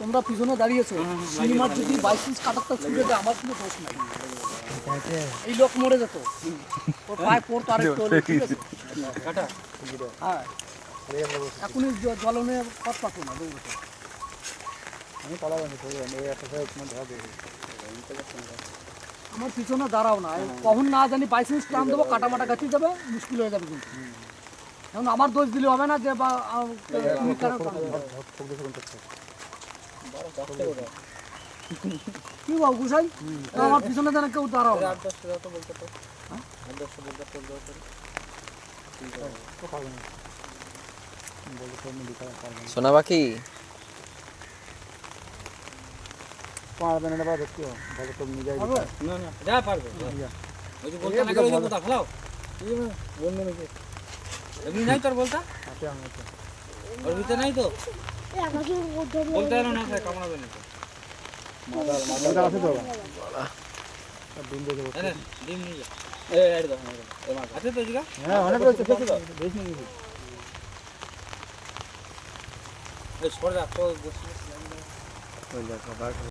তোমরা পিছনে দাঁড়িয়েছো, সিনেমার যদি বাইসেন্স কাটারটা ছুটে যায় আমার কোনো দোষ নাই। এই লোক মরে যেত, ওর পায়ে পড়তো আরেকটু হলে, ঠিক আছে? হ্যাঁ, এখনই জলনে পথ পাতো না দৌড়তে। আমি পালাবো আমার পিছনে দাঁড়াও না, কখন না জানি বাইসেন্স টান দেবো, কাটামাটা গাছি যাবে, মুশকিল হয়ে যাবে কিন্তু। এখন আমার দোষ দিলে হবে না যে বা তুমি কেন কি বাবু গুসাই, আমার পিছনে যেন কেউ দাঁড়াও না। সোনা পাখি পারবেন না, দেখতে ভালো তো নিয়ে যাই না না যা পারবে ওই যে বলতা না করে বলতা খেলাও বন্ধু নাকি এমনি নাই তোর বলতা আছে আমার তো ওর ভিতরে নাই তো বলতে এলো না খায় কামড়াবে না তো মাথা আছে তো ডিম দেখে আরে ডিম নিয়ে যা এই দাও এই মাছ আছে তো জিগা হ্যাঁ অনেক রয়েছে দেখো তো বেশি নিয়ে এই সর যা তো বসে